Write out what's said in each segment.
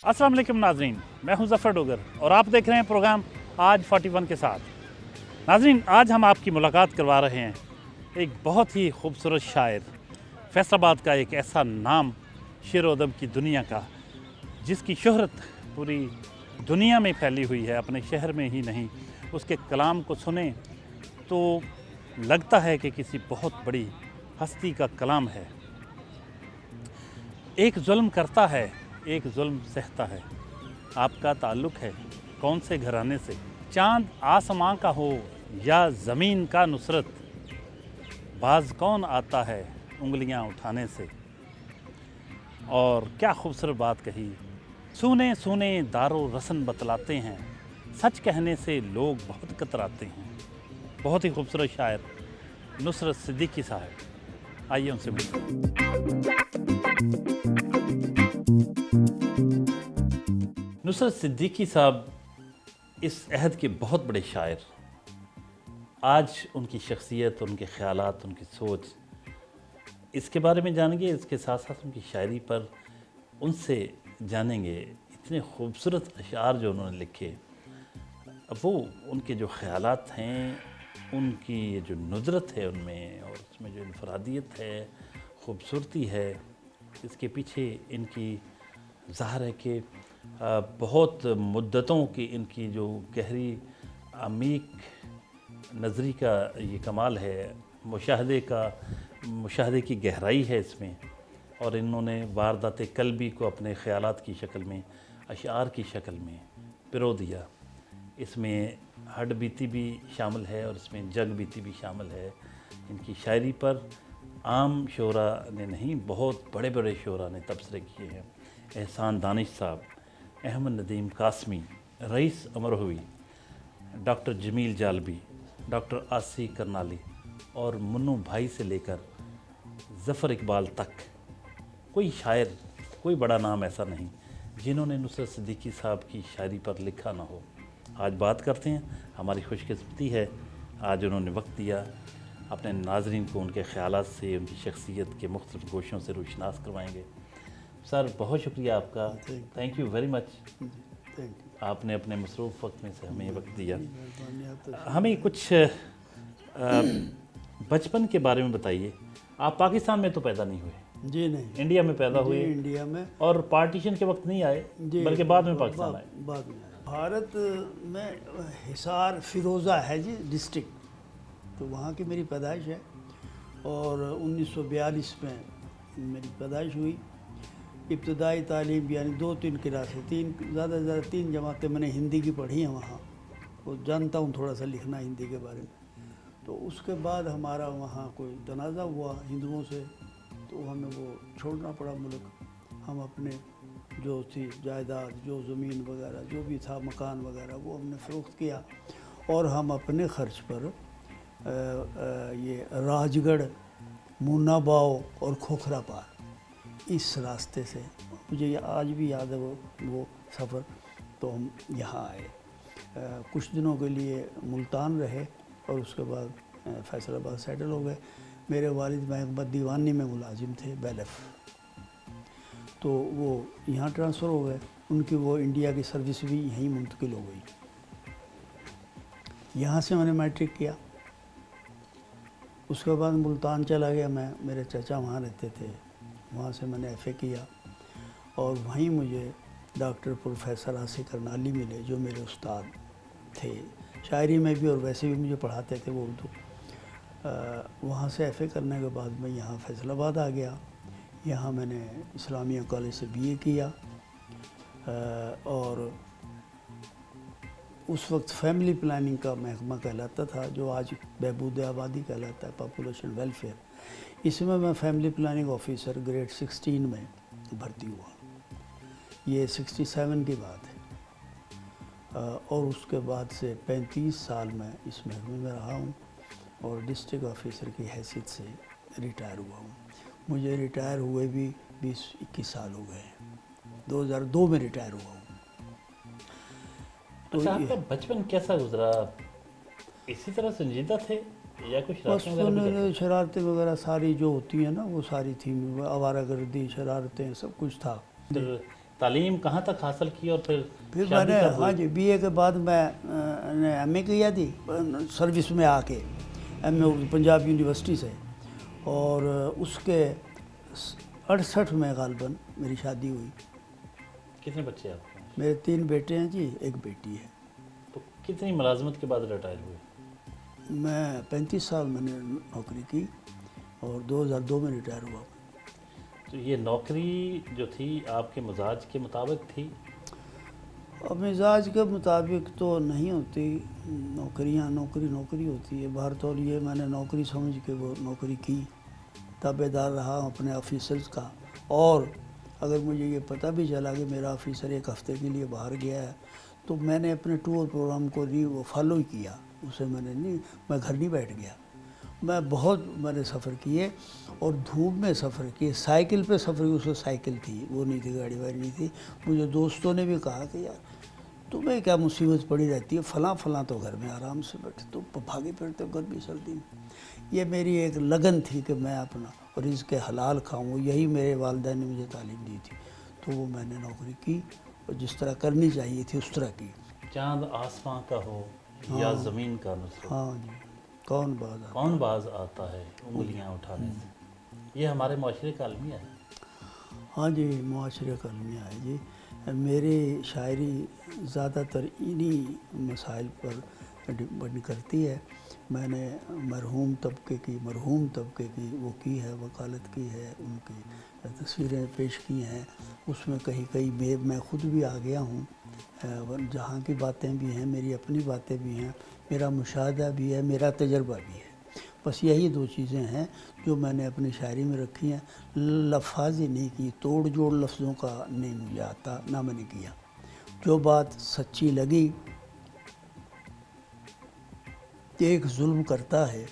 अस्सलाम वालेकुम नाजरीन, मैं हूं ज़फ़र डोगर और आप देख रहे हैं प्रोग्राम आज 41 के साथ। नाजरीन, आज हम आपकी मुलाकात करवा रहे हैं एक बहुत ही खूबसूरत शायर, फैसलाबाद का एक ऐसा नाम शेर व अदब की दुनिया का, जिसकी शोहरत पूरी दुनिया में फैली हुई है, अपने शहर में ही नहीं। उसके कलाम को सुने तो लगता है कि किसी बहुत बड़ी हस्ती का कलाम है। एक जुल्म करता है, एक जुल्म सहता है, आपका ताल्लुक़ है कौन से घराने से? चाँद आसमां का हो या ज़मीन का नुसरत, बाज़ कौन आता है उंगलियां उठाने से। और क्या खूबसूरत बात कही, सुने सुने दारो रसन बतलाते हैं, सच कहने से लोग बहुत कतराते हैं। बहुत ही खूबसूरत शायर नुसरत सिद्दीकी साहब, आइए उनसे मिलते हैं। नुसरत सिद्दीकी साहब इस अहद के बहुत बड़े शायर। आज उनकी शख्सियत, उनके ख़यालात, उनकी सोच, इसके बारे में जानेंगे। इसके साथ साथ उनकी शायरी पर उनसे जानेंगे। इतने खूबसूरत अशआर जो उन्होंने लिखे, वो उनके जो ख़यालात हैं, उनकी ये जो नुज़रत है उनमें, और उसमें जो इनफरादियत है, खूबसूरती है, इसके पीछे इनकी ज़ाहिर है कि बहुत मुद्दतों की इनकी जो गहरी अमीक नज़री का ये कमाल है, मुशाहदे की गहराई है इसमें। और इन्होंने वारदात कल्बी को अपने ख़यालात की शक्ल में, अशआर की शक्ल में पिरो दिया। इसमें हड बीती भी शामिल है और इसमें जग बीती भी शामिल है। इनकी शायरी पर आम शोरा ने नहीं, बहुत बड़े बड़े शोरा ने तबसरे किए हैं। एहसान दानिश साहब, Ahmad Nadeem Qasmi, rice Amrohi, doctor Jameel जालबी, doctor आसी करनाली और मुन्नू भाई से लेकर ज़फ़र इकबाल तक, कोई शायर, कोई बड़ा नाम ऐसा नहीं जिन्होंने नुसरत सिद्दीकी साहब की शायरी पर लिखा ना हो। आज बात करते हैं, हमारी खुशकिस्मती है आज उन्होंने वक्त दिया, अपने नाज़रीन को उनके ख़यालात से, उनकी शख्सियत के मुख्तलिफ़ गोशों से रोशनास करवाएंगे। सर, बहुत शुक्रिया आपका, थैंक यू वेरी मच। आपने अपने मसरूफ़ वक्त में से हमें वक्त दिया। हमें कुछ बचपन के बारे में बताइए। आप पाकिस्तान में तो पैदा नहीं हुए? जी नहीं, इंडिया में पैदा हुए। इंडिया में, और पार्टीशन के वक्त नहीं आए बल्कि बाद में पाकिस्तान आए? बाद में। भारत में हिसार फिरोज़ा है जी डिस्ट्रिक्ट, तो वहाँ की मेरी पैदाइश है। और 1942 में मेरी पैदाइश हुई। इब्तदाई तालीम यानी 2-3 क्लासें, ज़्यादा से ज़्यादा 3 जमातें मैंने हिंदी की पढ़ी हैं वहाँ, वो जानता हूँ थोड़ा सा लिखना हिंदी के बारे में। तो उसके बाद हमारा वहाँ कोई तनाज़ा हुआ हिंदुओं से, तो हमें वो छोड़ना पड़ा मुल्क। हम अपने जो थी जायदाद, जो ज़मीन वगैरह जो भी था, मकान वगैरह, वो हमने फ़रोख्त किया और हम अपने ख़र्च पर ये राजगढ़, मुन्नाबाव और खोखरा पार, इस रास्ते से, मुझे आज भी याद है वो सफ़र। तो हम यहाँ आए, कुछ दिनों के लिए मुल्तान रहे और उसके बाद फैसलाबाद सेटल हो गए। मेरे वालिद महकमत दीवानी में मुलाजिम थे, बेलफ, तो वो यहाँ ट्रांसफ़र हो गए। उनकी वो इंडिया की सर्विस भी यहीं मुंतकिल हो गई। यहाँ से मैंने मैट्रिक किया, उसके बाद मुल्तान चला गया मैं, मेरे चाचा वहाँ रहते थे, वहाँ से मैंने एफ़ए किया और वहीं मुझे डॉक्टर प्रोफेसर आसी करनाली मिले, जो मेरे उस्ताद थे शायरी में भी और वैसे भी मुझे पढ़ाते थे वो उर्दू। वहाँ से एफ़ए करने के बाद मैं यहाँ फैसलाबाद आ गया। यहाँ मैंने इस्लामिया कॉलेज से बीए किया और उस वक्त फैमिली प्लानिंग का महकमा कहलाता था, जो आज बहबूद आबादी कहलाता है, पॉपुलेशन वेलफेयर। इसमें मैं फैमिली प्लानिंग ऑफिसर ग्रेड 16 में भर्ती हुआ। ये 67 की बात है। और उसके बाद से 35 साल मैं इस महकमे में रहा हूँ और डिस्ट्रिक्ट ऑफिसर की हैसियत से रिटायर हुआ हूँ। मुझे रिटायर हुए भी 20-21 साल हो गए हैं। 2002 में रिटायर हुआ हूँ। तो आपका बचपन कैसा गुजरा? इसी तरह संजीदा थे या कुछ शरारतें वगैरह सारी जो होती हैं ना, वो सारी थी। आवारागर्दी, शरारतें, सब कुछ था। تعلیم کہاں تک حاصل کی اور پھر پھر شادی میں نے کب ہوئی؟ ہاں جی بی اے کے بعد میں نے ایم اے کیا تھی سروس میں آ کے، ایم اے اردو پنجاب یونیورسٹی سے، اور اس کے 68 میں غالباً میری شادی ہوئی۔ کتنے بچے آپ کے؟ میرے 3 بیٹے ہیں جی، ایک بیٹی ہے۔ تو کتنی ملازمت کے بعد ریٹائر ہوئے؟ میں 35 سال میں نے نوکری کی اور 2002 میں ریٹائر ہوا۔ تو یہ نوکری جو تھی آپ کے مزاج کے مطابق تھی؟ اب مزاج کے مطابق تو نہیں ہوتی، نوکری ہوتی ہے۔ بہرطور یہ میں نے نوکری سمجھ کے وہ نوکری کی، تابع دار رہا اپنے آفیسرز کا، اور اگر مجھے یہ پتہ بھی چلا کہ میرا آفیسر ایک ہفتے کے لیے باہر گیا ہے تو میں نے اپنے ٹور پروگرام کو وہ فالو ہی کیا، اسے میں گھر نہیں بیٹھ گیا۔ میں نے سفر کیے اور دھوپ میں سفر کیے، سائیکل پہ سفر کی، اس کو سائیکل تھی، وہ نہیں تھی، گاڑی واڑی نہیں تھی۔ مجھے دوستوں نے بھی کہا کہ یار تمہیں کیا مصیبت پڑی رہتی ہے، فلاں تو گھر میں آرام سے بیٹھے، تو بھاگے پھرتے گرمی سردی میں۔ یہ میری ایک لگن تھی کہ میں اپنا رزق حلال کھاؤں، یہی میرے والدین نے مجھے تعلیم دی تھی، تو وہ میں نے نوکری کی اور جس طرح کرنی چاہیے تھی اس طرح کی۔ چاند آسمان کا ہو یا زمین کا نصرت، ہاں جی، کون باز آتا ہے انگلیاں اٹھانے سے، یہ ہمارے معاشرے کا المیہ ہے۔ ہاں جی، معاشرے کا المیہ ہے جی۔ میری شاعری زیادہ تر انہی مسائل پر ڈپینڈ کرتی ہے۔ میں نے مرحوم طبقے کی وہ کی ہے، وکالت کی ہے، ان کی تصویریں پیش کی ہیں، اس میں کہیں میں خود بھی آ گیا ہوں، جہاں کی باتیں بھی ہیں، میری اپنی باتیں بھی ہیں، میرا مشاہدہ بھی ہے، میرا تجربہ بھی ہے۔ بس یہی 2 چیزیں ہیں جو میں نے اپنی شاعری میں رکھی ہیں۔ لفاظی نہیں کی، توڑ جوڑ لفظوں کا نہیں مجھے آتا، نہ میں نے کیا۔ جو بات سچی لگی، ایک ظلم کرتا ہے،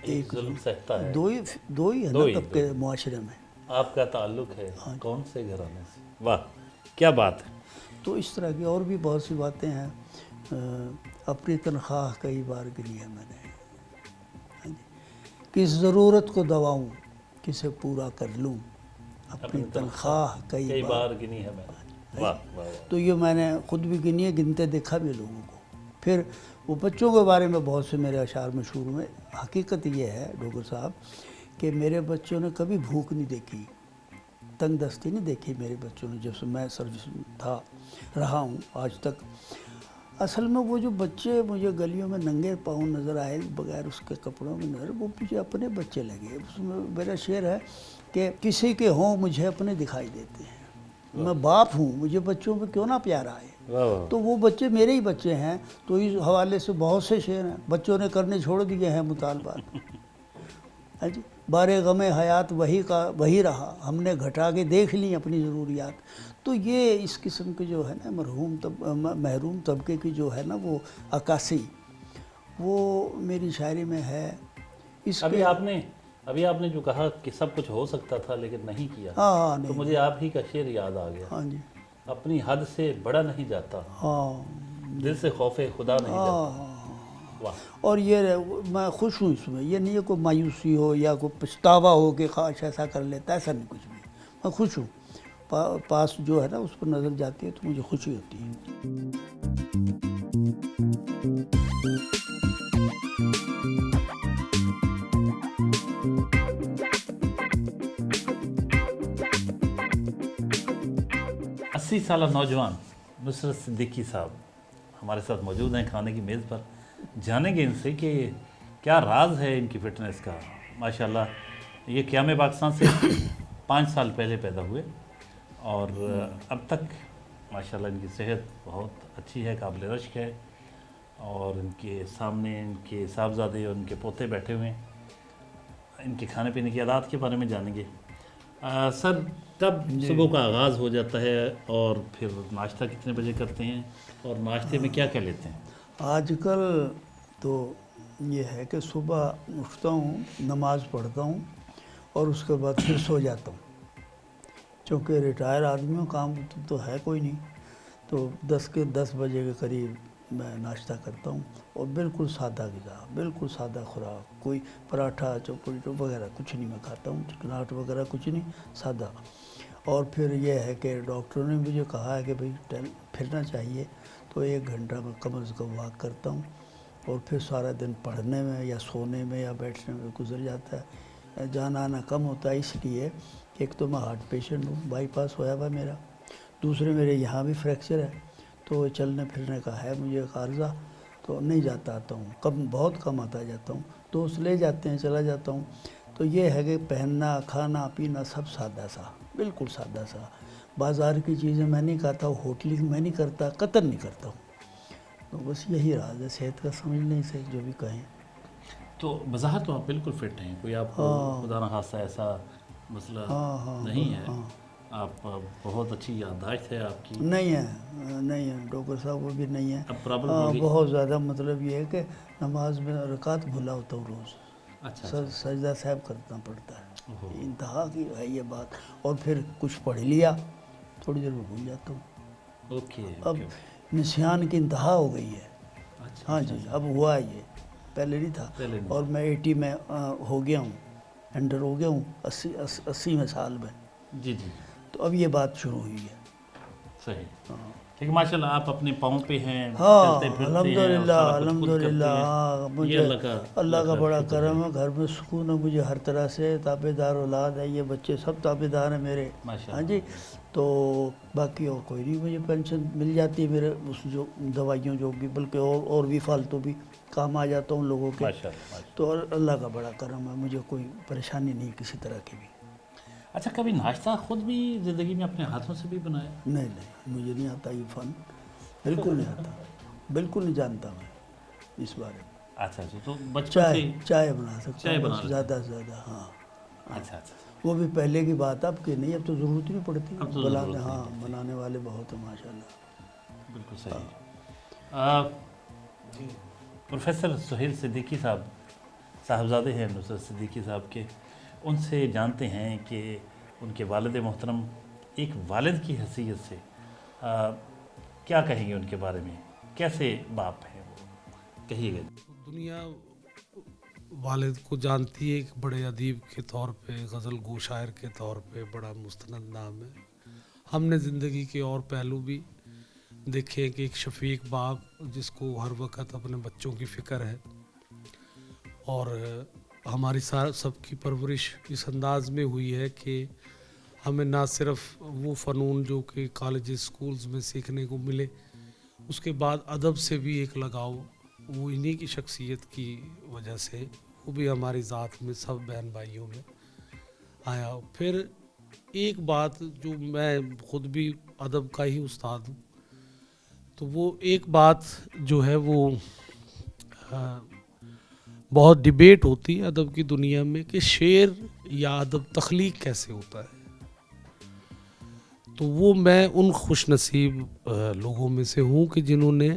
ایک ظلم سہتا ہے، دو ہی ہے نا طبقے معاشرے میں۔ آپ کا تعلق ہے کون سے گھرانے سے؟ واہ کیا بات ہے! تو اس طرح کی اور بھی بہت سی باتیں ہیں۔ اپنی تنخواہ کئی بار گنی ہے میں نے، کس ضرورت کو دواؤں کسے پورا کر لوں، اپنی تنخواہ کئی بار گنی ہے میں نے۔ واہ واہ! تو یہ میں نے خود بھی گنی ہے، گنتے دیکھا بھی لوگوں کو۔ پھر وہ بچوں کے بارے میں بہت سے میرے اشعار مشہور میں۔ حقیقت یہ ہے ڈوگر صاحب کہ میرے بچوں نے کبھی بھوک نہیں دیکھی، تنگ دستی نہیں دیکھی میرے بچوں نے، جب سے میں سروس میں رہا ہوں آج تک۔ اصل میں وہ جو بچے مجھے گلیوں میں ننگے پاؤں نظر آئے، بغیر اس کے کپڑوں میں نظر، وہ مجھے اپنے بچے لگے۔ اس میں میرا شعر ہے کہ کسی کے ہوں مجھے اپنے دکھائی دیتے ہیں، میں باپ ہوں، مجھے بچوں پہ کیوں نہ پیار آئے، تو وہ بچے میرے ہی بچے ہیں۔ تو اس حوالے سے بہت سے شعر ہیں، بچوں نے کرنے چھوڑ دیے ہیں مطالبات۔ ہاں جی، بار غم حیات وہی رہا، ہم نے گھٹا کے دیکھ لی اپنی ضروریات۔ تو یہ اس قسم کے جو ہے نا محروم طبقے کی جو ہے نا وہ عکاسی، وہ میری شاعری میں ہے۔ ابھی آپ نے جو کہا کہ سب کچھ ہو سکتا تھا لیکن نہیں کیا، ہاں تو مجھے آپ ہی کا شعر یاد آ گیا۔ ہاں جی، اپنی حد سے بڑا نہیں جاتا، ہاں دل سے خوف خدا نہیں جاتا۔ واہ! اور یہ میں خوش ہوں اس میں، یہ نہیں ہے کوئی مایوسی ہو یا کوئی پچھتاوا ہو کہ کاش ایسا کر لیتا، ایسا نہیں کچھ بھی۔ میں خوش ہوں، پاس جو ہے نا اس پر نظر جاتی ہے تو مجھے خوشی ہوتی ہے۔ 80 سالہ نوجوان نصرت صدیقی صاحب ہمارے ساتھ موجود ہیں کھانے کی میز پر۔ جانیں گے ان سے کہ کیا راز ہے ان کی فٹنس کا۔ ماشاءاللہ یہ قیام پاکستان سے 5 سال پہلے پیدا ہوئے اور اب تک ماشاءاللہ ان کی صحت بہت اچھی ہے، قابل رشک ہے، اور ان کے سامنے ان کے صاحبزادے اور ان کے پوتے بیٹھے ہوئے ہیں۔ ان کے کھانے پینے کی عادات کے بارے میں جانیں گے۔ سر کب صبح کا آغاز ہو جاتا ہے اور پھر ناشتہ کتنے بجے کرتے ہیں اور ناشتے میں کیا کیا لیتے ہیں؟ آج کل تو یہ ہے کہ صبح اٹھتا ہوں، نماز پڑھتا ہوں اور اس کے بعد پھر سو جاتا ہوں، چونکہ ریٹائر آدمی ہوں، کام تو ہے کوئی نہیں، تو 10 بجے کے قریب میں ناشتہ کرتا ہوں، اور بالکل سادہ غذا، بالکل سادہ خوراک، کوئی پراٹھا چوپڑ وغیرہ کچھ نہیں میں کھاتا ہوں، چکناٹ وغیرہ کچھ نہیں، سادہ۔ اور پھر یہ ہے کہ ڈاکٹروں نے مجھے کہا ہے کہ بھئی پھرنا چاہیے، تو 1 گھنٹہ میں کم از کم واک کرتا ہوں، اور پھر سارا دن پڑھنے میں یا سونے میں یا بیٹھنے میں گزر جاتا ہے، جانا آنا کم ہوتا ہے، اس لیے ایک تو میں ہارٹ پیشنٹ ہوں، بائی پاس ہوا ہوا میرا، دوسرے میرے یہاں بھی فریکچر ہے، تو چلنے پھرنے کا ہے مجھے ایک عارضہ، تو نہیں جاتا آتا ہوں، بہت کم آتا جاتا ہوں، دوست لے جاتے ہیں چلا جاتا ہوں۔ تو یہ ہے کہ پہننا کھانا پینا سب سادہ سا، بالکل سادہ سا، بازار کی چیزیں میں نہیں کھاتا ہوں، ہوٹلنگ میں نہیں کرتا، قطر نہیں کرتا ہوں، تو بس یہی راز ہے صحت کا، سمجھنے سے جو بھی کہیں۔ تو بظاہر تو آپ بالکل فٹ ہیں، کوئی آپ کو خدا نہ خواستہ ایسا مسئلہ نہیں ہے، آپ بہت اچھی یادداشت ہے آپ کی۔ نہیں ہے، نہیں ہے ڈاکٹر صاحب، وہ بھی نہیں ہے، اب پرابلم ہوگی۔ بہت زیادہ مطلب یہ ہے کہ نماز میں رکعت بھلا ہوتا ہوں روز، اچھا سجدہ صاحب کرنا پڑتا ہے، اوہو۔ انتہا کی ہے یہ بات، اور پھر کچھ پڑھ لیا تھوڑی دیر میں بھول جاتا ہوں، اوکے اب اوکے۔ نسیان کی انتہا ہو گئی ہے، اچھا ہاں جی، اب ہوا ہے یہ، پہلے نہیں تھا، پہلے نہیں اور میں 80 میں ہو گیا ہوں، انٹر ہو گیا ہوں، 80 سال میں، جی جی جی، تو اب یہ بات شروع ہوئی ہے۔ صحیح، ٹھیک، ماشاء اللہ آپ اپنے پاؤں پہ ہیں، ہاں چلتے پھرتے ہیں اور الحمدللہ سارا کچھ خود الحمدللہ، کرتے ہیں، ہاں یہ مجھے اللہ کا بڑا شکر کرم ہے، گھر میں سکون ہے، مجھے ہر طرح سے تابع دار اولاد ہے، یہ بچے سب تابع دار ہیں میرے، ماشاء ہاں اللہ جی، تو باقی اور کوئی نہیں، مجھے پینشن مل جاتی ہے میرے اس جو دوائیوں جو بھی، بلکہ اور بھی فالتو بھی کام آ جاتا ہوں لوگوں کے، ماشاء اللہ ماشاء تو اللہ کا بڑا کرم ہے، مجھے کوئی پریشانی نہیں کسی طرح کی بھی۔ اللہ۔ اچھا، کبھی ناشتہ خود بھی زندگی میں اپنے ہاتھوں سے بھی بنایا؟ نہیں نہیں، مجھے نہیں آتا یہ فن، بالکل نہیں آتا، بالکل نہیں جانتا میں اس بارے میں۔ اچھا اچھا، تو بچپن سے چائے بنا سکتا چائے ہوں بنا بس، لیتے زیادہ سے زیادہ، ہاں، اچھا اچھا، وہ بھی پہلے کی بات، اب کی نہیں، اب تو ضرورت نہیں پڑتی، اب تو بلانے، ضرورت نہیں ہاں پڑتی، بنانے والے بہت ہیں ماشاء اللہ۔ بالکل صحیح۔ پروفیسر سہیل صدیقی صاحب، صاحبزادے ہیں نصرت صدیقی صاحب کے، ان سے جانتے ہیں کہ ان کے والد محترم ایک والد کی حیثیت سے کیا کہیں گے ان کے بارے میں، کیسے باپ ہیں وہ، کہیے گا۔ دنیا والد کو جانتی ہے، ایک بڑے ادیب کے طور پہ، غزل گو شاعر کے طور پہ بڑا مستند نام ہے۔ ہم نے زندگی کے اور پہلو بھی دیکھے کہ ایک شفیق باپ جس کو ہر وقت اپنے بچوں کی فکر ہے، اور ہماری سب کی پرورش اس انداز میں ہوئی ہے کہ ہمیں نہ صرف وہ فنون جو کہ کالج اسکولز میں سیکھنے کو ملے، اس کے بعد ادب سے بھی ایک لگاؤ، وہ انہی کی شخصیت کی وجہ سے وہ بھی ہماری ذات میں سب بہن بھائیوں میں آیا۔ پھر ایک بات جو میں خود بھی ادب کا ہی استاد ہوں، تو وہ ایک بات جو ہے وہ بہت ڈیبیٹ ہوتی ہے ادب کی دنیا میں کہ شعر یا ادب تخلیق کیسے ہوتا ہے، تو وہ میں ان خوش نصیب لوگوں میں سے ہوں کہ جنہوں نے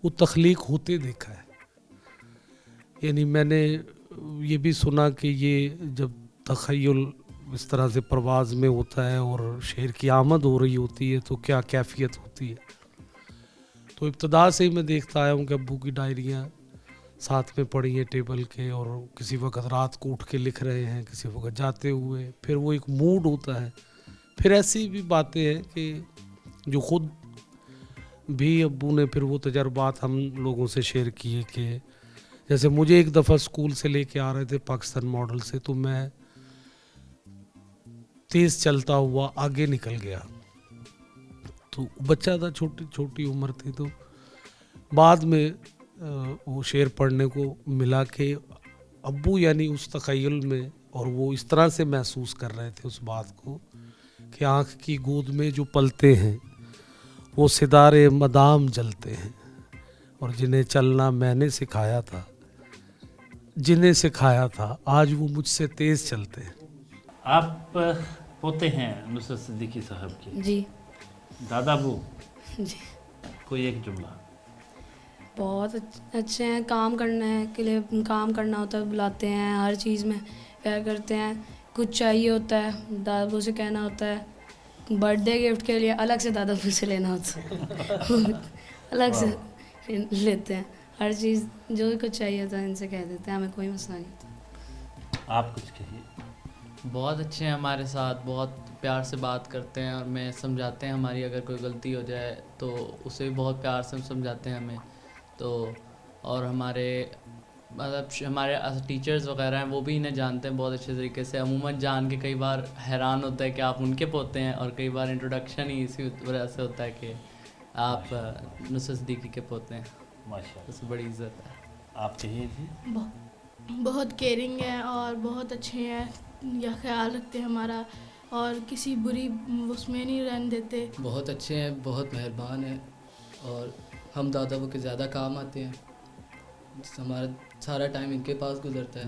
وہ تخلیق ہوتے دیکھا ہے۔ یعنی میں نے یہ بھی سنا کہ یہ جب تخیل اس طرح سے پرواز میں ہوتا ہے اور شعر کی آمد ہو رہی ہوتی ہے تو کیا کیفیت ہوتی ہے۔ تو ابتدا سے ہی میں دیکھتا آیا ہوں کہ ابو کی ڈائریاں ساتھ میں پڑھی ہیں ٹیبل کے، اور کسی وقت رات کو اٹھ کے لکھ رہے ہیں، کسی وقت جاتے ہوئے، پھر وہ ایک موڈ ہوتا ہے۔ پھر ایسی بھی باتیں ہیں کہ جو خود بھی ابو نے پھر وہ تجربات ہم لوگوں سے شیئر کیے کہ جیسے مجھے ایک دفعہ اسکول سے لے کے آ رہے تھے پاکستان ماڈل سے، تو میں تیز چلتا ہوا آگے نکل گیا، تو بچہ تھا، چھوٹی عمر تھی، تو بعد میں وہ شعر پڑھنے کو ملا کہ ابو یعنی اس تخیل میں، اور وہ اس طرح سے محسوس کر رہے تھے اس بات کو کہ آنکھ کی گود میں جو پلتے ہیں وہ ستارے مدام جلتے ہیں، اور جنہیں چلنا میں نے سکھایا تھا، جنہیں سکھایا تھا آج وہ مجھ سے تیز چلتے ہیں۔ آپ پوتے ہیں نصرت صدیقی صاحب کے؟ جی دادا ابو جی، کوئی ایک جملہ؟ بہت اچھے ہیں، کام کرنے کے لیے کام کرنا ہوتا ہے بلاتے ہیں، ہر چیز میں پیار کرتے ہیں، کچھ چاہیے ہوتا ہے دادا ابو سے کہنا ہوتا ہے، برتھ ڈے گفٹ کے لیے الگ سے دادا ابو سے لینا ہوتا ہے الگ سے لیتے ہیں، ہر چیز جو بھی کچھ چاہیے ہوتا ہے ان سے کہہ دیتے ہیں، ہمیں کوئی مسئلہ نہیں ہوتا۔ آپ کچھ کہیے۔ بہت اچھے ہیں ہمارے ساتھ, بہت پیار سے بات کرتے ہیں اور میں سمجھاتے ہیں ہماری اگر کوئی غلطی ہو جائے تو اسے بھی بہت پیار سے سمجھاتے ہیں ہمیں. تو اور ہمارے مطلب ہمارے ٹیچرز وغیرہ ہیں وہ بھی انہیں جانتے ہیں بہت اچھے طریقے سے. عموماً جان کے کئی بار حیران ہوتا ہے کہ آپ ان کے پوتے ہیں, اور کئی بار انٹروڈکشن ہی اسی وجہ سے ہوتا ہے کہ آپ نصرت صدیقی کے پوتے ہیں. ماشاء اللہ, اس سے بڑی عزت ہے. آپ کہیے جی. بہت کیئرنگ ہے اور بہت اچھے ہیں, یا خیال رکھتے ہیں ہمارا, اور کسی بری اس میں نہیں رہنے دیتے. بہت اچھے ہیں, بہت مہربان ہیں, اور ہم دادا وہ کے زیادہ کام آتے ہیں. ہمارا سارا ٹائم ان کے پاس گزرتا ہے.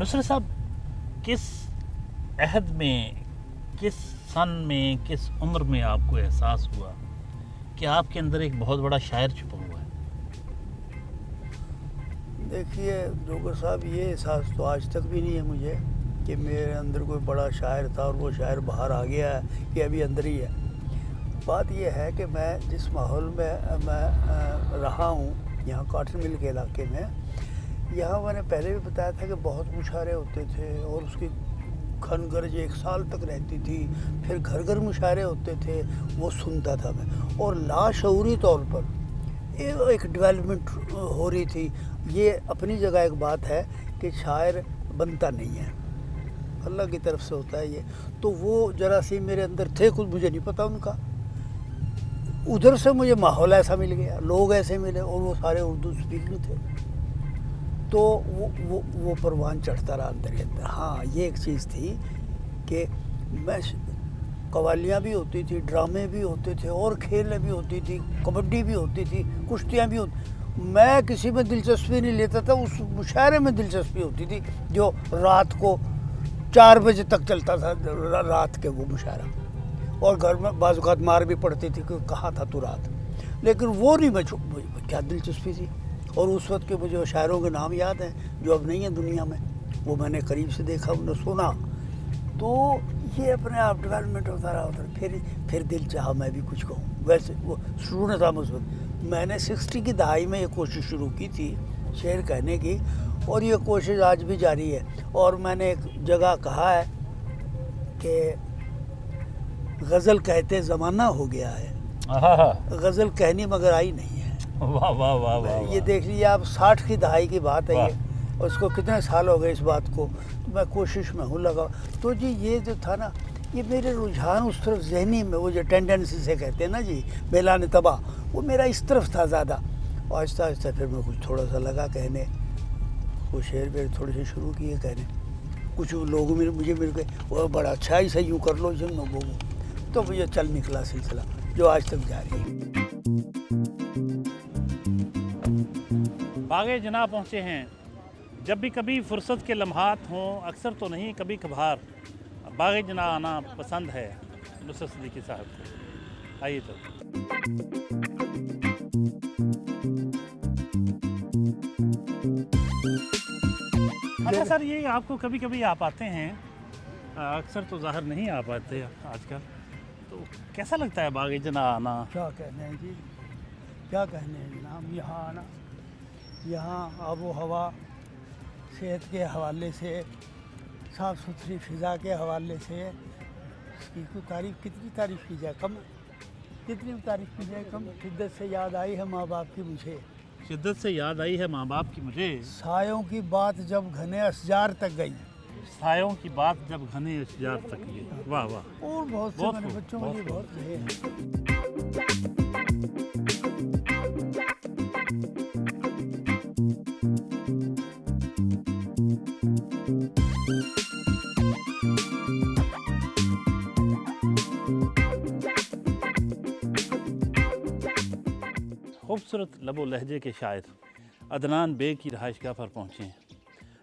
نصرت صاحب, کس عہد میں, کس سن میں, کس عمر میں آپ کو احساس ہوا کہ آپ کے اندر ایک بہت بڑا شاعر چھپا ہوا ہے؟ دیکھیے جوگر صاحب, یہ احساس تو آج تک بھی نہیں ہے مجھے کہ میرے اندر کوئی بڑا شاعر تھا اور وہ شاعر باہر آ گیا ہے کہ ابھی اندر ہی ہے. بات یہ ہے کہ میں جس ماحول میں رہا ہوں یہاں کاٹن مل کے علاقے میں, یہاں میں نے پہلے بھی بتایا تھا کہ بہت مشاعرے ہوتے تھے, اور اس کی گھن گرج 1 سال تک رہتی تھی. پھر گھر گھر مشاعرے ہوتے تھے, وہ سنتا تھا میں, اور لاشعوری طور پر ایک ڈیولپمنٹ ہو رہی تھی. یہ اپنی جگہ ایک بات ہے کہ شاعر بنتا نہیں ہے, اللہ کی طرف سے ہوتا ہے یہ. تو وہ جراثیم میرے اندر تھے, کچھ مجھے نہیں پتا ان کا. ادھر سے مجھے ماحول ایسا مل گیا, لوگ ایسے ملے, اور وہ سارے اردو اسپیکنگ تھے, تو وہ پروان چڑھتا رہا اندر کے اندر. ہاں, یہ ایک چیز تھی کہ میں قوالیاں بھی ہوتی تھی, ڈرامے بھی ہوتے تھے, اور کھیلیں بھی ہوتی تھی, کبڈی بھی ہوتی تھی, کشتیاں بھی ہوتی. میں کسی میں دلچسپی نہیں لیتا تھا, اس مشاعرے میں دلچسپی ہوتی تھی جو رات کو 4 بجے تک چلتا تھا, رات کے وہ مشاعرہ. اور گھر میں بعض اوقات مار بھی پڑتی تھی کہ کہاں تھا تو رات. لیکن وہ نہیں, میں کیا دلچسپی تھی. اور اس وقت کے مجھے شاعروں کے نام یاد ہیں جو اب نہیں ہیں دنیا میں, وہ میں نے قریب سے دیکھا, انہیں سنا. تو یہ اپنے آپ ڈیولپمنٹ ہوتا رہا. پھر دل چاہا میں بھی کچھ کہوں. ویسے وہ شروع تھا اس وقت. میں نے 60 کی دہائی میں یہ کوشش شروع کی تھی شعر کہنے کی, اور یہ کوشش آج بھی جاری ہے. اور میں نے ایک جگہ کہا ہے کہ غزل کہتے زمانہ ہو گیا ہے, غزل کہنی مگر آئی نہیں ہے. واہ واہ واہ واہ. یہ دیکھ لیجیے آپ, 60 کی دہائی کی بات ہے یہ, اور اس کو کتنے سال ہو گئے اس بات کو. تو میں کوشش میں ہوں لگا. تو جی یہ جو تھا نا, یہ میرے رجحان اس طرف ذہنی میں, وہ جو ٹینڈنسی سے کہتے ہیں نا جی, میلان طبع, وہ میرا اس طرف تھا زیادہ. آہستہ آہستہ پھر میں کچھ تھوڑا سا لگا کہنے, وہ شعر پھر تھوڑے سے شروع کیے کہنے. کچھ لوگ مجھے مل گئے, وہ بڑا اچھا ایسا یوں کر لو جن لوگوں کو. تو مجھے چل نکلا سلسلہ جو آج تک جاری ہے. باغ جناح پہنچے ہیں. جب بھی کبھی فرصت کے لمحات ہوں, اکثر تو نہیں کبھی کبھار, باغ جناح آنا پسند ہے نصرت صدیقی صاحب کو. آئیے چلتے. اچھا سر, یہ آپ کو کبھی کبھی آپ آتے ہیں, اکثر تو ظاہر نہیں آ پاتے آج کل, تو کیسا لگتا ہے باغ جناح آنا؟ کیا کہنے ہیں جی, کیا کہنے ہیں جناب. یہاں آنا, یہاں آب و ہوا, صحت کے حوالے سے, صاف ستھری فضا کے حوالے سے, اس کی کوئی تعریف, کتنی تعریف کی جائے کم, کتنی تعریف کی جائے کم. شدت سے یاد آئی ہے ماں باپ کی مجھے, شدت سے یاد آئی ہے ماں باپ کی مجھے, سایوں کی بات جب گھنے اشجار تک گئی, سایوں کی بات جب گھنے اشجار تک گئی. واہ واہ. اور بہت سے میں نے بچوں کے لیے بہت کہے ہیں. खूबसूरत लबो लहजे के शायर अदनान बेग की रहायशगाह पर पहुँचे हैं।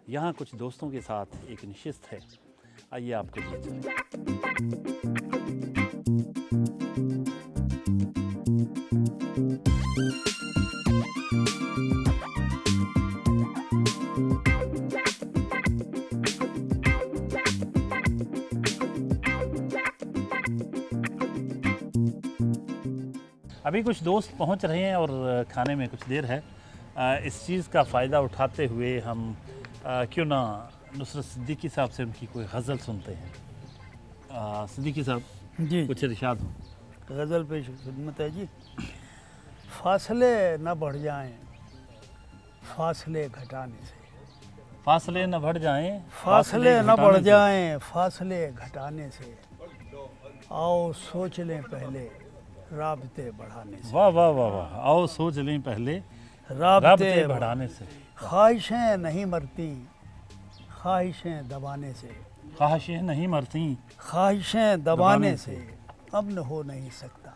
यहाँ कुछ दोस्तों के साथ एक नशिस्त है, आइए आपको लिए चलें। अभी कुछ दोस्त पहुंच रहे हैं और खाने में कुछ देर है। इस चीज़ का फ़ायदा उठाते हुए हम क्यों ना नुसरत सिद्दीकी साहब से उनकी कोई गज़ल सुनते हैं। सिद्दीकी साहब जी कुछ इरशाद हो। गज़ल पेश खिदमत है जी। फासले न बढ़ जाएं फासले घटाने से, फासले न बढ़ जाएं फासले न घटाने बढ़ से। जाएं फासले घटाने से, आओ सोच लें पहले राबते बढ़ाने से, वाह वाह वाह वाह, आओ सोच लें पहले राबते राबते बढ़ाने से। ख्वाहिशें नहीं मरती ख्वाहिशें दबाने से, ख्वाहिशें नहीं मरती ख्वाहिशें दबाने से, अमन हो नहीं सकता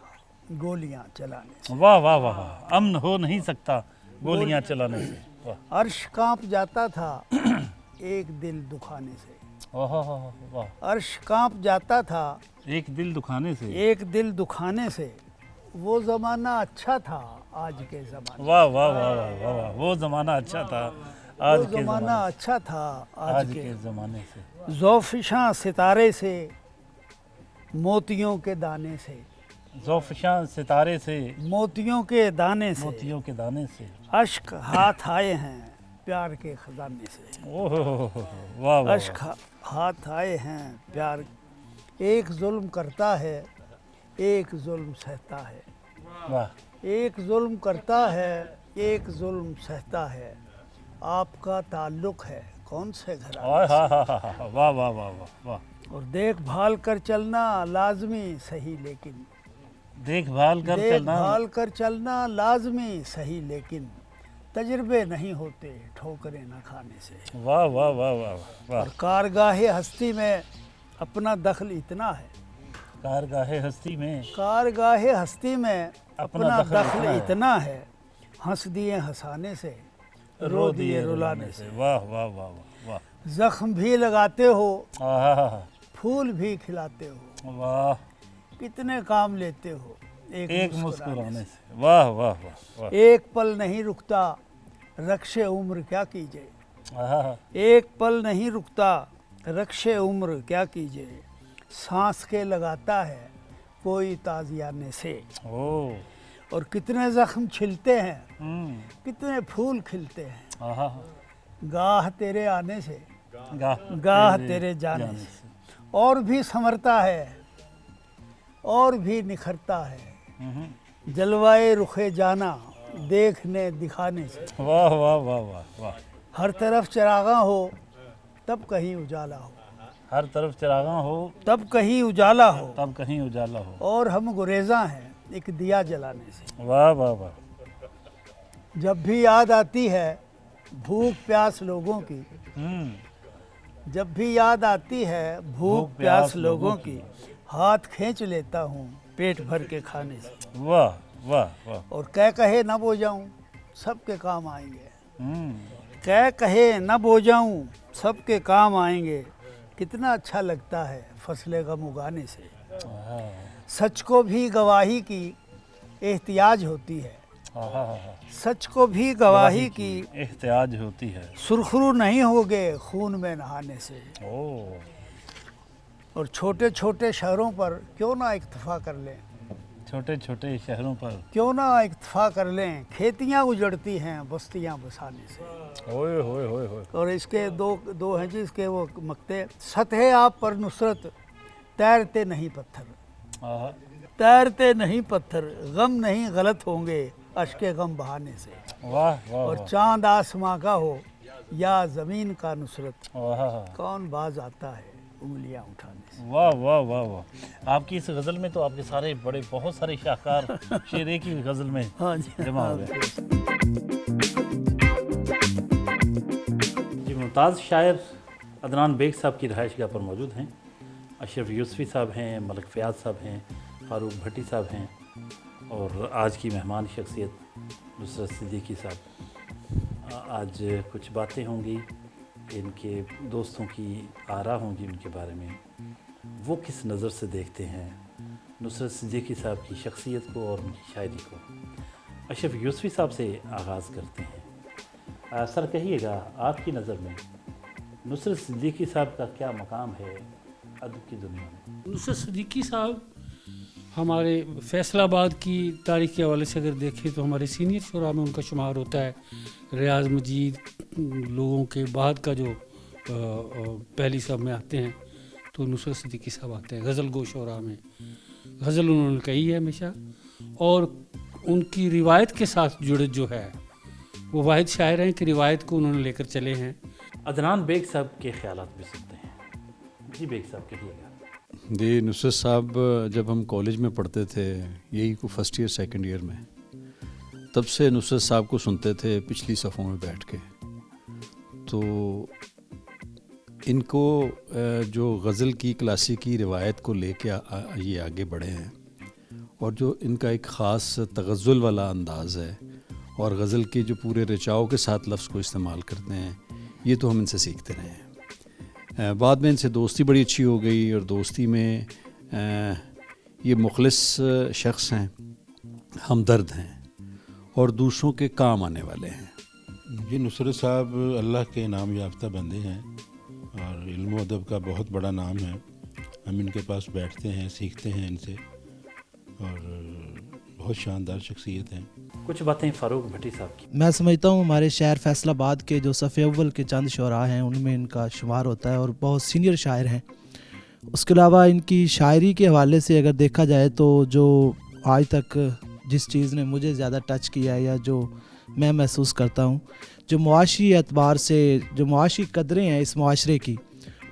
गोलियां चलाने से, वाह वाह वाह वाह, अमन हो नहीं सकता गोलियां चलाने से। वाह अर्श कांप जाता था एक दिल दुखाने से, वाह वाह वाह, अर्श कांप जाता था एक दिल दुखाने से। एक दिल दुखाने से, वो ज़माना अच्छा था आज के ज़माने, वाह वाह वाह वाह वाह वाह, वो ज़माना अच्छा था आज वो के ज़माना ज़माने अच्छा था आज आज के के। ज़माने से। ज़ौफ़िशां सितारे से मोतियों के दाने से, ज़ौफ़शां सितारे से मोतियों के दाने से, मोतियों के दाने से। अश्क हाथ आए हैं प्यार के खजाने से, ओह वाह वाह अश्क हाथ आए हैं प्यार। एक जुल्म करता है एक जुल्म सहता है, वाह। एक जुल्म करता है एक जुल्म सहता है, आपका ताल्लुक़ है कौन से घर वाह वाह वाह वाह वाह वाह वाह। और देखभाल कर चलना लाजमी सही लेकिन, देखभाल कर चलना। देखभाल कर चलना लाजमी सही लेकिन, तजर्बे नहीं होते ठोकरें न खाने से, वाह वाह वाह वाह वाह। और कारगाहे हस्ती में अपना दखल इतना है, कारगाहे हस्ती में कारगाहे हस्ती में अपना दखल दखल इतना है। इतना है, हंस दिए हंसाने से रो दिए रुलाने से, वाह वाह वाह वाह वाह। जख्म भी लगाते हो आहा, फूल भी खिलाते हो, वाह। कितने काम लेते हो एक मुस्कुराने से। वाह वाह वाह वाह। एक पल नहीं रुकता रक्षे उम्र क्या कीजिए, आहा, एक पल नहीं रुकता रक्षे उम्र क्या कीजिए, सांस के लगाता है कोई ताजियाने से, ओ और कितने जख्म छिलते हैं हम्म, कितने फूल खिलते हैं, आहा, गाह तेरे आने से गाह तेरे जाने से, और भी संवरता है और भी निखरता है, हम्म, जलवाए रुखे जाना देखने दिखाने से, वाह वाह वाह वाह वाह। हर तरफ चरागा हो तब कहीं उजाला हो, हर तरफ चरागा हो तब कहीं उजाला हो, तब कहीं उजाला हो। और हम गुरेजा हैं एक दिया जलाने से, वाह वाह वाह। जब भी याद आती है भूख प्यास लोगों की, हम्म, जब भी याद आती है भूख प्यास लोगों की, हाथ खींच लेता हूँ पेट भर के खाने से, वाह वाह वाह। और कह कहे न बो जाऊँ सबके काम आएंगे, हम्म, कह कहे न बो जाऊँ सबके काम आएंगे, कितना अच्छा लगता है फसले गम उगाने से, आहा, सच को भी गवाही की एहतियाज होती है, आहा, सच को भी गवाही की एहतियाज होती है। सुरखरू नहीं होगे खून में नहाने से, ओ और छोटे छोटे शहरों पर क्यों ना इक्तफा कर लें, छोटे छोटे शहरों पर क्यों ना इक्तफा कर लें, खेतियाँ उजड़ती हैं बस्तियाँ बसाने से, ओए होए होए होए। और इसके दो हैं जी इसके वो मक्ते, सतह आप पर नुसरत तैरते नहीं पत्थर, आहा, तैरते नहीं पत्थर, गम नहीं गलत होंगे अश्के गम बहाने से, वाह वाह और वाह। चांद आसमां का हो या ज़मीन का नुसरत, आहा, कौन बाज आता है उंगलियां उठाने से। वाह वाह वाह वाह। आपकी इस गज़ल में तो आपके सारे बड़े बहुत सारे शाहकार शेर एक ही गज़ल में हाँ जी, जमा हो हाँ, गए। जी, मुमताज़ शायर अदनान बेग साहब की रहायशगाह पर मौजूद हैं। अशरफ यूसुफी साहब हैं, मलिक फ़याज़ साहब हैं, फ़ारूक भट्टी साहब हैं और आज की मेहमान शख्सियत नुसरत सिद्दीकी साहब। आज कुछ बातें होंगी, इनके दोस्तों की आरा होंगी उनके बारे में, वो किस नज़र से देखते हैं नुसरत सिद्दीकी साहब की शख्सियत को और उनकी शायरी को। अशरफ यूसुफी साहब से आगाज़ करते हैं। सर कहिएगा, आपकी नज़र में नुसरत सिद्दीकी साहब का क्या मकाम है अदब की दुनिया में? नुसरत सिद्दीकी साहब हमारे फैसलाबाद की तारीख़ के हवाले से अगर देखें तो हमारे सीनियर शुरा में उनका शुमार होता है। रियाज मजीद लोगों के बाद का जो पहली सब में आते हैं तो नुसरत सिद्दीकी साहब आते हैं। गज़ल गो शुरा में गज़ल उन्होंने कही है हमेशा, और उनकी रिवायत के साथ जुड़े जो है वो वाहिद शायर हैं कि रिवायत को उन्होंने लेकर चले हैं। अदनान बेग साहब के ख्यालात भी सुनते हैं। जी बेग साहब कहिएगा। जी, नुसरत साहब जब हम कॉलेज में पढ़ते थे, यही को फर्स्ट ईयर सेकंड ईयर में, तब से नुसरत साहब को सुनते थे पिछली सफ़ों में बैठ के। तो इनको जो गज़ल की क्लासिकी रिवायत को लेके ये आगे बढ़े हैं, और जो इनका एक ख़ास तग़ज़्ज़ुल वाला अंदाज़ है और गज़ल के जो पूरे रिचाव के साथ लफ्ज़ को इस्तेमाल करते हैं, ये तो हम इनसे सीखते रहे हैं। बाद में इनसे दोस्ती बड़ी अच्छी हो गई और दोस्ती में ये मुखलिस शख्स हैं, हमदर्द हैं और दूसरों के काम आने वाले हैं। जी, नुसरत साहब अल्लाह के नाम याफ्ता बंदे हैं और इल्म व अदब का बहुत बड़ा नाम है। हम इनके पास बैठते हैं, सीखते हैं इनसे, और बहुत शानदार शख्सियत हैं। कुछ बातें फ़ारूक भट्टी साहब की। मैं समझता हूँ हमारे शहर फैसलाबाद के जो सफ़े अव्वल के चंद शुरा हैं उनमें इनका शुमार होता है और बहुत सीनियर शायर हैं। उसके अलावा इनकी शायरी के हवाले से अगर देखा जाए तो जो आज तक जिस चीज़ ने मुझे ज़्यादा टच किया है या जो मैं महसूस करता हूँ, जो मुआशी एतबार से जो मुआशी कदरें हैं इस मुआशरे की,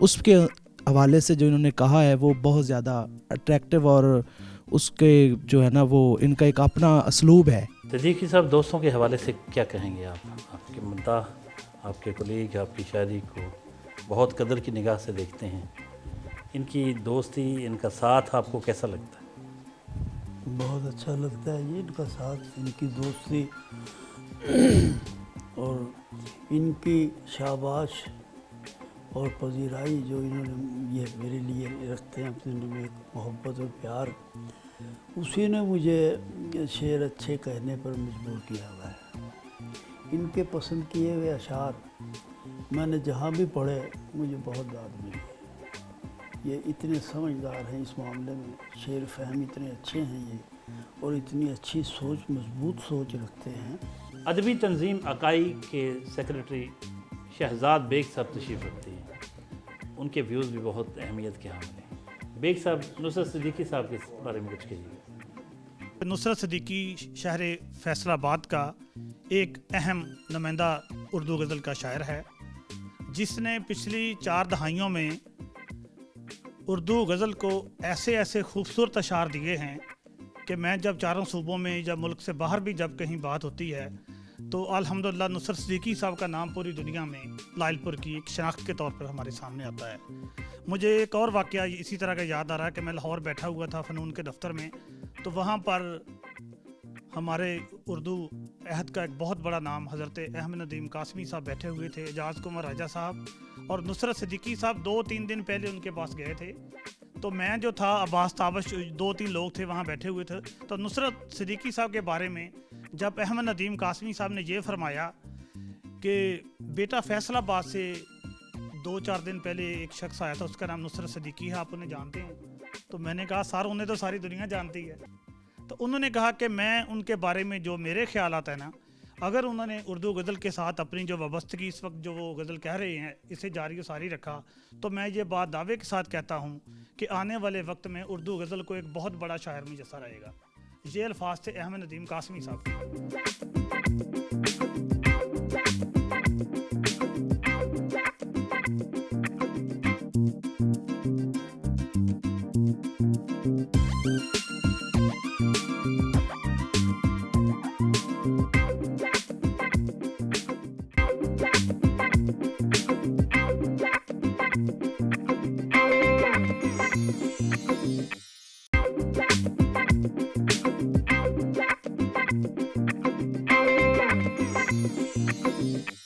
उसके हवाले से जो इन्होंने कहा है वो बहुत ज़्यादा अट्रैक्टिव, और उसके जो है ना वो इनका एक अपना असलूब है। सिद्दीकी साहब, दोस्तों के हवाले से क्या कहेंगे आप? आपके मुद्दा, आपके कोलीग आपकी शायरी को बहुत कदर की निगाह से देखते हैं। इनकी दोस्ती, इनका साथ आपको कैसा लगता है? बहुत अच्छा लगता है ये इनका साथ, इनकी दोस्ती और इनकी शाबाश और पजीराई जो इन्होंने ये मेरे लिए रखते हैं अपने में, एक मोहब्बत और प्यार, उसी ने मुझे शेर अच्छे कहने पर मजबूर किया हुआ है। इनके पसंद किए हुए अशार मैंने जहाँ भी पढ़े मुझे बहुत दाद मिली है। ये इतने समझदार हैं इस मामले में, शेर फहम इतने अच्छे हैं ये, और इतनी अच्छी सोच, मजबूत सोच रखते हैं। अदबी तंजीम अकाई के सेक्रेटरी शहजाद बेग साहब तशरीफ़ रखती हैं। उनके व्यूज़ भी बहुत अहमियत के हामिल हैं। बेग साहब, नुसरत सिद्दीकी साहब के बारे में कुछ कहिए। नुसरत सिद्दीकी शहर फैसलाबाद का एक अहम नुमाइंदा उर्दू गज़ल का शायर है, जिसने पिछली 4 दहाइयों में उर्दू गज़ल को ऐसे ऐसे खूबसूरत अशार दिए हैं कि मैं जब चारों सूबों में, जब मुल्क से बाहर भी जब कहीं बात होती है तो अल्हम्दुलिल्लाह नुसरत सिद्दीकी साहब का नाम पूरी दुनिया में लाइलपुर की एक शनाख्त के तौर पर हमारे सामने आता है। मुझे एक और वाक़या इसी तरह का याद आ रहा है कि मैं लाहौर बैठा हुआ था फ़नून के दफ्तर में, तो वहाँ पर हमारे उर्दू अहद का एक बहुत बड़ा नाम हज़रत अहमद नदीम कासमी साहब बैठे हुए थे, एजाज कुमार राजा साहब, और नुसरत सिद्दीकी साहब 2-3 दिन पहले उनके पास गए थे। तो मैं जो था, अब्बास ताबश, 2-3 लोग थे वहाँ बैठे हुए थे। तो नुसरत सिद्दीकी साहब के बारे में जब अहमद नदीम कासमी साहब ने ये फरमाया कि बेटा फैसलाबाद से 2-4 दिन पहले एक शख्स आया था, उसका नाम नुसरत सिद्दीकी है, आप उन्हें जानते हैं? तो मैंने कहा सर उन्हें तो सारी दुनिया जानती है। तो उन्होंने कहा कि मैं उनके बारे में जो मेरे ख्यालात हैं ना, अगर उन्होंने उर्दू गज़ल के साथ अपनी जो वाबस्तगी इस वक्त जो वो गज़ल कह रहे हैं इसे जारी व सारी रखा, तो मैं ये बात दावे के साथ कहता हूँ कि आने वाले वक्त में उर्दू गज़ल को एक बहुत बड़ा शायर मुजस्सा रहेगा। ये अल्फाज थे अहमद नदीम कासमी साहब।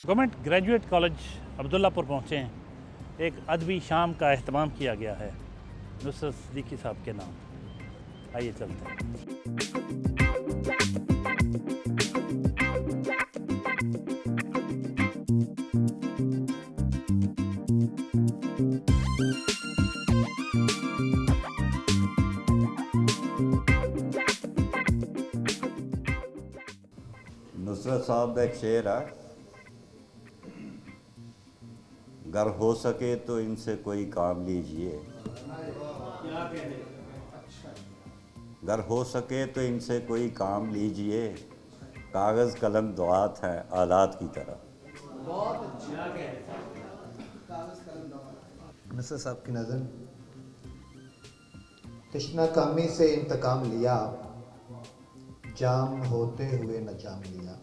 गवर्नमेंट ग्रेजुएट कॉलेज अब्दुल्लापुर पहुँचे हैं। एक अदबी शाम का अहतमाम किया गया है नुसरत सिद्दीकी साहब के नाम। आइए चलते हैं। नुसरत साहब का एक शेर है, अगर हो सके तो इनसे कोई काम लीजिए, अगर हो सके तो इनसे कोई काम लीजिए, कागज़ कलम दुआत है आलात की तरह। नुसरत साहब की नज़म, तश्ना कामी से इंतकाम लिया, जाम होते हुए न जाम लिया।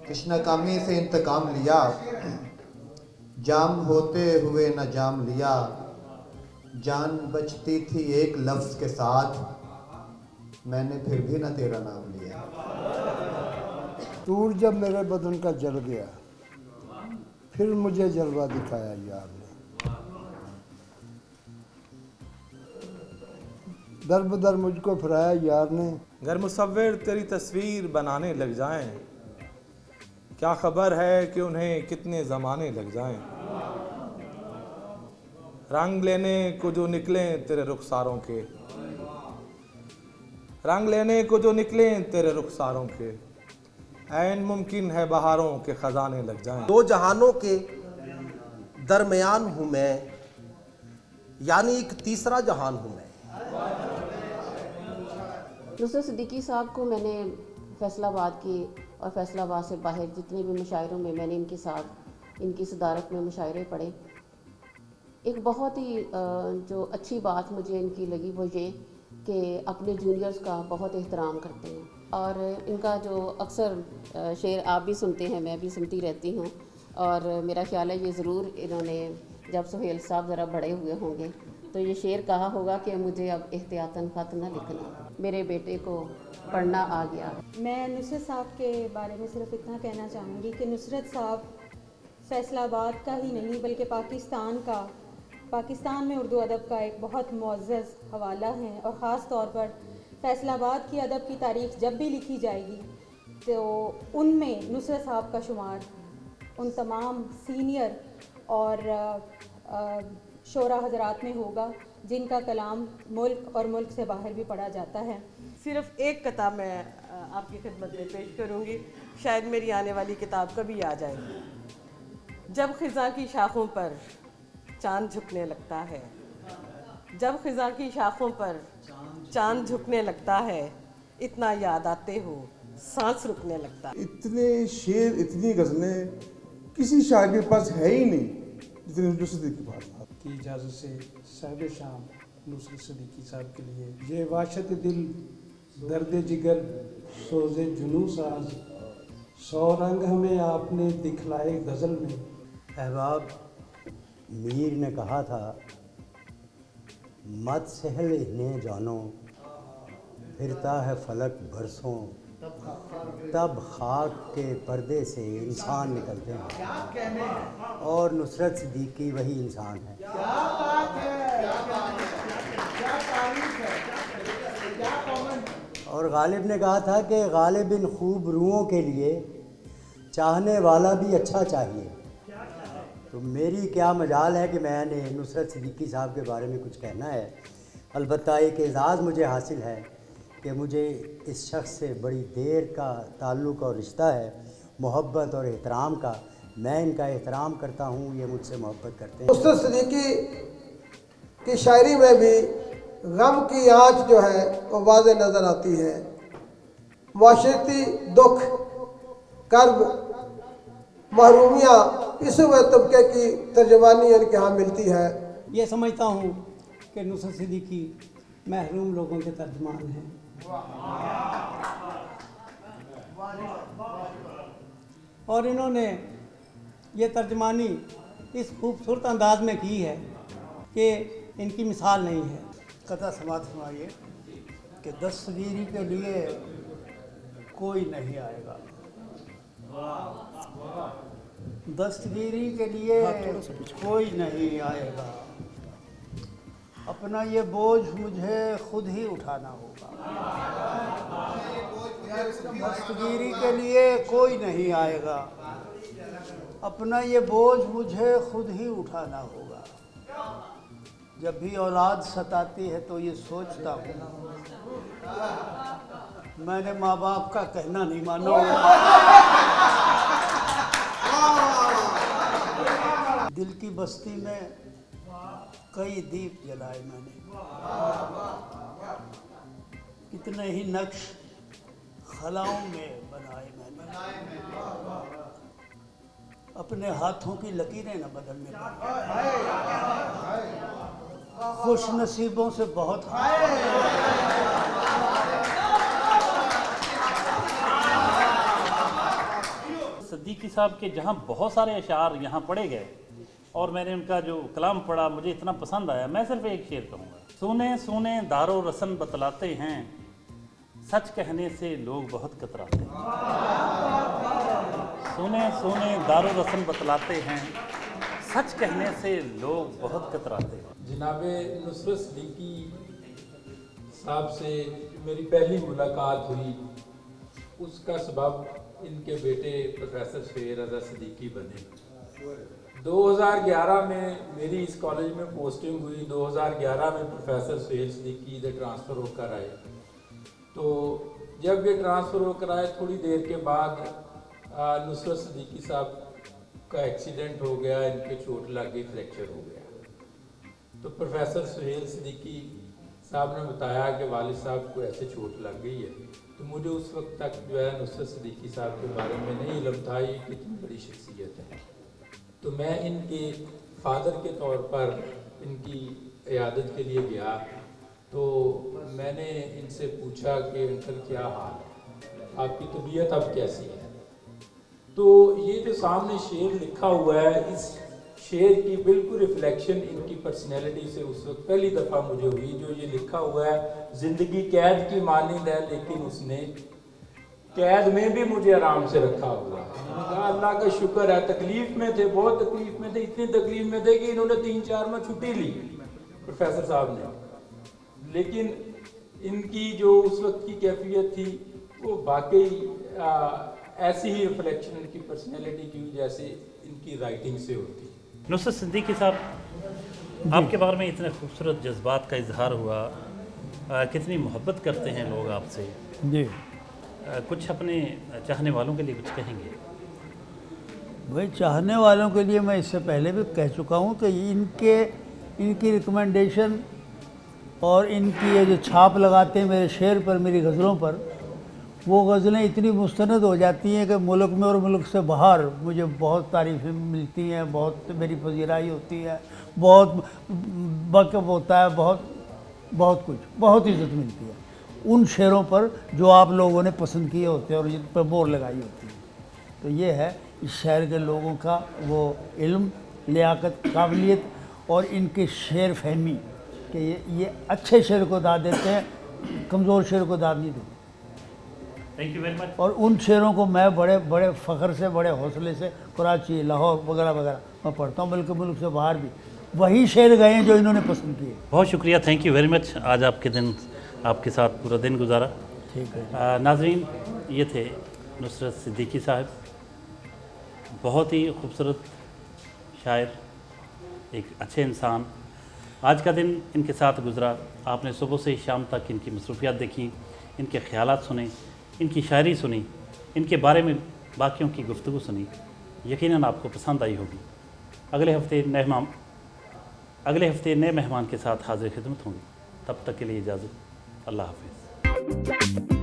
तश्ना कामी से इंतकाम लिया, जाम होते हुए न जाम लिया। जान बचती थी एक लफ्ज़ के साथ, मैंने फिर भी न तेरा नाम लिया। टूर जब मेरे बदन का जल गया, फिर मुझे जलवा दिखाया यार ने। दर बदर मुझको फिराया यार ने। अगर मुसव्विर तेरी तस्वीर बनाने लग जाएं, क्या खबर है कि उन्हें कितने ज़माने लग जाएं। रंग लेने को जो निकलें तेरे रुखसारों के, रंग लेने को जो निकलें तेरे रुखसारों के, ऐन मुमकिन है बहारों के ख़जाने लग जाएं। दो जहानों के दरमियान हूँ मैं, यानी एक तीसरा जहान हूँ मैं। नुसरत सिद्दीकी साहब को मैंने फैसलाबाद की और फैसलाबाद से बाहर जितने भी मुशायरों में मैंने इनके साथ इनकी सदारत में मुशायरे पढ़े। एक बहुत ही जो अच्छी बात मुझे इनकी लगी वो ये कि अपने जूनियर्स का बहुत एहतराम करते हैं। और इनका जो अक्सर शेर आप भी सुनते हैं, मैं भी सुनती रहती हूँ, और मेरा ख्याल है ये ज़रूर इन्होंने जब सुहेल साहब ज़रा बड़े हुए होंगे तो ये शेर कहा होगा कि मुझे अब एहतियातन ख़त न लिखना, मेरे बेटे को पढ़ना आ गया। मैं नुसरत साहब के बारे में सिर्फ इतना कहना चाहूँगी कि नुसरत साहब फैसलाबाद का ही नहीं बल्कि पाकिस्तान में उर्दू अदब का एक बहुत मुअज़्ज़ज़ हवाला हैं। और ख़ास तौर पर फैसलाबाद की अदब की तारीख़ जब भी लिखी जाएगी तो उनमें नुसरत साहब का शुमार उन तमाम सीनियर और शोरा हज़रात में होगा जिनका कलाम मुल्क और मुल्क से बाहर भी पढ़ा जाता है। सिर्फ एक किताब मैं आपकी खिदमत में पेश करूँगी, शायद मेरी आने वाली किताब कभी आ जाएगी। जब ख़िज़ां की शाखों पर चाँद झुकने लगता है, जब ख़िज़ां की शाखों पर चाँद झुकने लगता है, इतना याद आते हो सांस रुकने लगता है। इतने शेर इतनी गज़लें किसी शायर के पास है ही नहीं जितने नुसरत सिद्दीकी के पास। की इजाज़त से साहिब शाम नुसरत सिद्दीकी साहब के लिए ये वाशत दिल दर्द जिगर सोज़े जुनू साज, सौ रंग हमें आपने दिखलाए गज़ल में। अहबाब मीर ने कहा था, मत सहल इन्हें जानो, फिरता है फलक बरसों, तब खाक के पर्दे से इंसान निकलते हैं। और नुसरत सिद्दीकी वही इंसान है। और गालिब ने कहा था कि गालिब इन खूब रूहों के लिए चाहने वाला भी अच्छा चाहिए। तो मेरी क्या मजाल है कि मैंने नुसरत सिद्दीकी साहब के बारे में कुछ कहना है। अलबत्ता एक एज़ाज़ मुझे हासिल है कि मुझे इस शख्स से बड़ी देर का ताल्लुक़ और रिश्ता है, मोहब्बत और एहतराम का। मैं इनका एहतराम करता हूँ, ये मुझसे मोहब्बत करते हैं। नुसरत सिद्दीकी की शायरी में भी गम की आँच जो है वो वाज़ेह नज़र आती है। माशरती दुख, कर्ब, महरूमियाँ, इस तबके की तर्जमानी इनके यहाँ मिलती है। ये समझता हूँ कि नुसरत सिद्दीकी महरूम लोगों के तर्जमान हैं। और इन्होंने ये तर्जमानी इस खूबसूरत अंदाज में की है कि इनकी मिसाल नहीं है। कथा समाप्त फरमाइए कि दस्तगीरी के लिए कोई नहीं आएगा, दस्तगीरी के लिए कोई नहीं आएगा, अपना ये बोझ मुझे खुद ही उठाना होगा। दस्तगीरी के लिए कोई नहीं आएगा, अपना ये बोझ मुझे खुद ही उठाना होगा। जब भी औलाद सताती है तो ये सोचता हूँ मैंने माँ बाप का कहना नहीं माना। दिल की बस्ती में कई दीप जलाए मैंने, कितने ही नक्श खलाओं में बनाए मैंने, अपने हाथों की लकीरें न बदलने पाई, खुश नसीबों से बहुत सिद्दीकी साहब के जहाँ बहुत सारे अशार यहाँ पढ़े गए और मैंने उनका जो कलाम पढ़ा मुझे इतना पसंद आया, मैं सिर्फ एक शेर कहूँगा। सुने सुने दारो रसन बतलाते हैं, सच कहने से लोग बहुत कतराते हैं। सुने सुने दारो रसन बतलाते हैं, सच कहने से लोग बहुत कतराते हैं। जनाबे नुसरत सिद्दीकी साहब से मेरी पहली मुलाकात हुई, उसका सबब इनके बेटे प्रोफेसर सुहेल रज़ा सिद्दीकी बने। 2011 में मेरी इस कॉलेज में पोस्टिंग हुई। 2011 में प्रोफेसर सुहेल सिद्दीकी इधर ट्रांसफ़र होकर आए। तो जब ये ट्रांसफ़र होकर आए थोड़ी देर के बाद नुसरत सिद्दीकी साहब का एक्सीडेंट हो गया, इनके चोट लग गई, फ्रैक्चर हो गया। तो प्रोफेसर सुहेल सिद्दीकी साहब ने बताया कि वालिद साहब को ऐसे चोट लग गई है। तो मुझे उस वक्त तक जो है नुसरत सिद्दीकी साहब के बारे में नहीं इल्म था ये कितनी बड़ी शख्सियत है। तो मैं इनके फादर के तौर पर इनकी इयादत के लिए गया। तो मैंने इनसे पूछा कि अंकल क्या हाल है, आपकी तबीयत अब कैसी है। तो ये जो सामने शेर लिखा हुआ है, इस शेर की बिल्कुल रिफ्लेक्शन इनकी पर्सनैलिटी से उस वक्त पहली दफ़ा मुझे हुई। जो ये लिखा हुआ है, ज़िंदगी कैद की मानिंद है लेकिन उसने कैद में भी मुझे आराम से रखा हुआ है। मैंने कहा अल्लाह का शुक्र है। तकलीफ़ में थे, बहुत तकलीफ़ में थे, इतनी तकलीफ़ में थे कि इन्होंने 3-4 माह छुट्टी ली प्रोफेसर साहब ने। लेकिन इनकी जो उस वक्त की कैफियत थी वो वाकई ऐसी ही रिफ्लेक्शन इनकी पर्सनैलिटी की जैसे इनकी राइटिंग से होती। नुसरत सिद्दीकी साहब, आपके बारे में इतने खूबसूरत जज्बात का इजहार हुआ, कितनी मोहब्बत करते हैं लोग आपसे जी। कुछ अपने चाहने वालों के लिए कुछ कहेंगे? भाई चाहने वालों के लिए मैं इससे पहले भी कह चुका हूँ कि इनकी रिकमेंडेशन और इनकी ये जो छाप लगाते हैं मेरे शेर पर, मेरी गज़लों पर, वो गज़लें इतनी मुस्तनद हो जाती हैं कि मुल्क में और मुल्क से बाहर मुझे बहुत तारीफ़ें मिलती हैं, बहुत मेरी पजीराई होती है, बहुत वक़्फ़ होता है, बहुत कुछ, बहुत इज़्ज़त मिलती है उन शेरों पर जो आप लोगों ने पसंद किए होते हैं और जिन पर मोहर लगाई होती है। तो ये है इस शहर के लोगों का वो इल्म, लियाकत, काबिलियत और इनके शेर फहमी कि ये अच्छे शेर को दाद देते हैं, कमज़ोर शेर को दाद नहीं देते। Thank you very much. और उन शेरों को मैं बड़े बड़े फ़ख्र से, बड़े हौसले से कराची, लाहौर वगैरह वगैरह मैं पढ़ता हूँ, बल्कि मुल्क से बाहर भी वही शेर गए हैं जो इन्होंने पसंद किए। बहुत शुक्रिया, थैंक यू वेरी मच। आज आपके दिन, आपके साथ पूरा दिन गुजारा। ठीक है। नाज़रीन, ये थे नुसरत सिद्दीकी साहब, बहुत ही खूबसूरत शायर, एक अच्छे इंसान। आज का दिन इनके साथ गुजरा। आपने सुबह से शाम तक इनकी मसरूफियात देखी, इनके ख़यालात सुने, इनकी शायरी सुनी, इनके बारे में बाकियों की गुफ्तगू सुनी। यकीनन आपको पसंद आई होगी। अगले हफ्ते नए मेहमान के साथ हाजिर खिदमत होंगे। तब तक के लिए इजाज़त। अल्लाह हाफ़िज़।